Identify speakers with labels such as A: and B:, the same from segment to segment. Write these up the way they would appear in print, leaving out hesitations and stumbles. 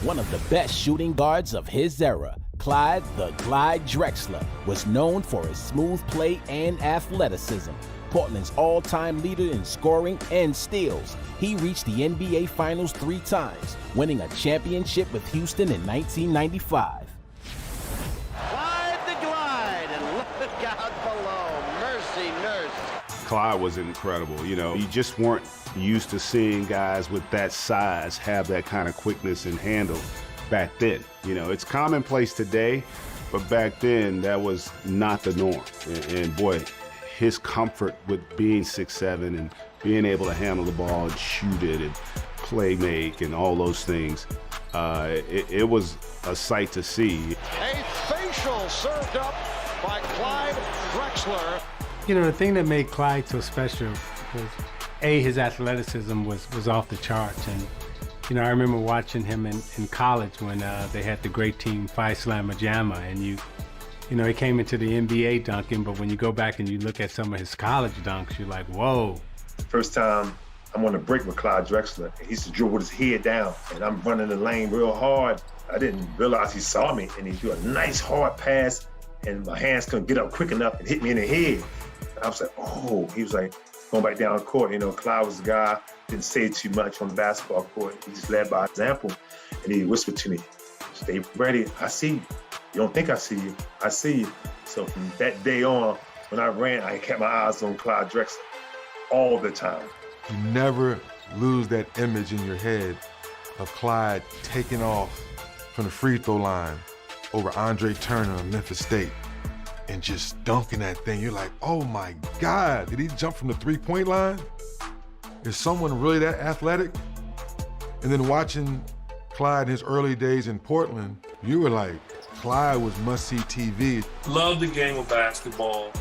A: One of the best shooting guards of his era, Clyde the Clyde Drexler, was known for his smooth play and athleticism. Portland's all-time leader in scoring and steals, he reached the NBA Finals 3 times, winning a championship with Houston in 1995.
B: Clyde the Glide, and look out below. Mercy nurse.
C: Clyde was incredible. You just weren't used to seeing guys with that size have that kind of quickness and handle back then. It's commonplace today, but back then that was not the norm. And boy, his comfort with being 6'7" and being able to handle the ball and shoot it and play make and all those things, it was a sight to see.
B: A facial served up by Clyde Drexler.
D: The thing that made Clyde so special was, his athleticism was off the charts. And, I remember watching him in college when they had the great team Phi Slamma Jamma, and he came into the NBA dunking, but when you go back and you look at some of his college dunks, you're like, whoa.
E: First time I'm on a break with Clyde Drexler, he used to dribble with his head down, and I'm running the lane real hard. I didn't realize he saw me, and he threw a nice hard pass, and my hands couldn't get up quick enough and hit me in the head. And I was like, oh. He was like, going back down the court. Clyde was the guy, didn't say too much on the basketball court. He just led by example, and he whispered to me, stay ready, I see you. You don't think I see you, I see you. So from that day on, when I ran, I kept my eyes on Clyde Drexler all the time.
F: You never lose that image in your head of Clyde taking off from the free throw line over Andre Turner of Memphis State and just dunking that thing. You're like, oh my God, did he jump from the three-point line? Is someone really that athletic? And then watching Clyde in his early days in Portland, you were like, Clyde was must-see TV.
G: Loved the game of basketball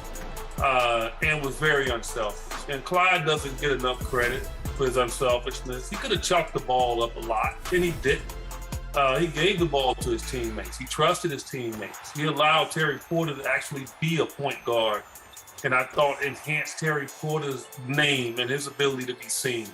G: and was very unselfish. And Clyde doesn't get enough credit for his unselfishness. He could have chucked the ball up a lot, and he didn't. He gave the ball to his teammates. He trusted his teammates. He allowed Terry Porter to actually be a point guard, and I thought enhanced Terry Porter's name and his ability to be seen.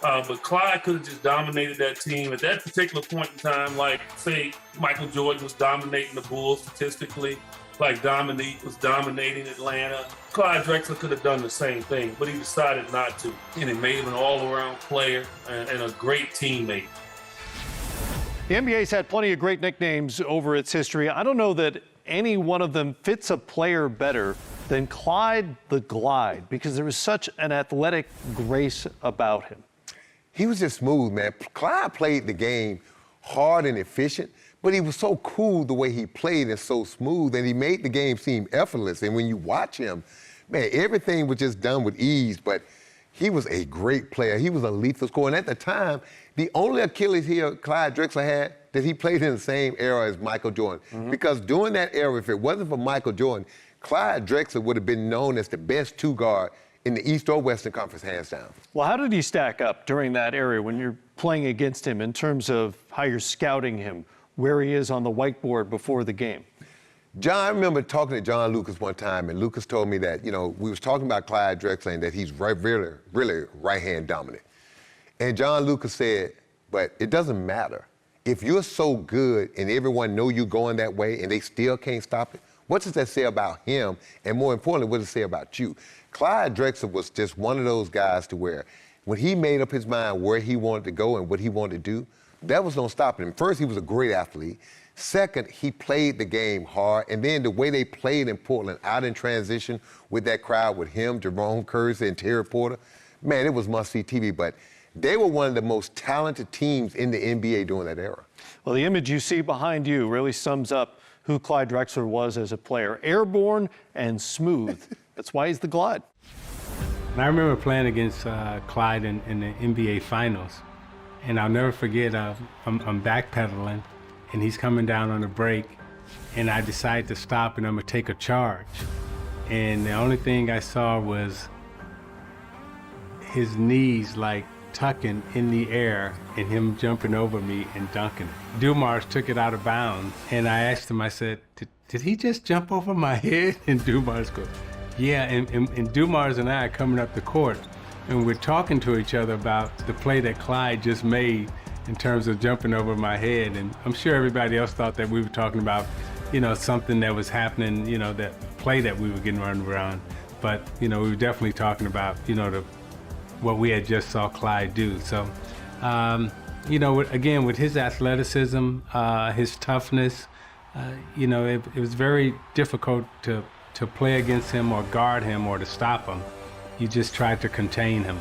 G: But Clyde could have just dominated that team at that particular point in time, like, say, Michael Jordan was dominating the Bulls statistically, like Dominique was dominating Atlanta. Clyde Drexler could have done the same thing, but he decided not to. And it made him an all-around player and a great teammate.
H: The NBA's had plenty of great nicknames over its history. I don't know that any one of them fits a player better than Clyde the Glide, because there was such an athletic grace about him.
I: He was just smooth, man. Clyde played the game hard and efficient, but he was so cool the way he played and so smooth, and he made the game seem effortless. And when you watch him, man, everything was just done with ease, but he was a great player. He was a lethal scorer. And at the time, the only Achilles heel Clyde Drexler had, that he played in the same era as Michael Jordan. Because during that era, if it wasn't for Michael Jordan, Clyde Drexler would have been known as the best two guard in the East or Western Conference, hands down.
H: Well, how did he stack up during that era when you're playing against him in terms of how you're scouting him, where he is on the whiteboard before the game?
I: I remember talking to John Lucas one time, and Lucas told me that, we was talking about Clyde Drexler and that he's really, really right-hand dominant. And John Lucas said, but it doesn't matter. If you're so good and everyone know you going that way and they still can't stop it, what does that say about him? And more importantly, what does it say about you? Clyde Drexler was just one of those guys to where when he made up his mind where he wanted to go and what he wanted to do, that was no stopping him. First, he was a great athlete. Second, he played the game hard. And then the way they played in Portland, out in transition with that crowd, with him, Jerome Kersey, and Terry Porter, man, it was must-see TV. But they were one of the most talented teams in the NBA during that era.
H: Well, the image you see behind you really sums up who Clyde Drexler was as a player. Airborne and smooth. That's why he's the Glide.
D: And I remember playing against Clyde in the NBA Finals. And I'll never forget, I'm backpedaling, and he's coming down on the break, and I decide to stop, and I'm gonna take a charge. And the only thing I saw was his knees like tucking in the air and him jumping over me and dunking it. Dumars took it out of bounds, and I asked him, I said, did he just jump over my head? And Dumars goes, yeah, and Dumars and I are coming up the court, and we're talking to each other about the play that Clyde just made, in terms of jumping over my head. And I'm sure everybody else thought that we were talking about, something that was happening, that play that we were getting run around. But, we were definitely talking about, what we had just saw Clyde do. So, again, with his athleticism, his toughness, it was very difficult to play against him or guard him or to stop him. You just tried to contain him.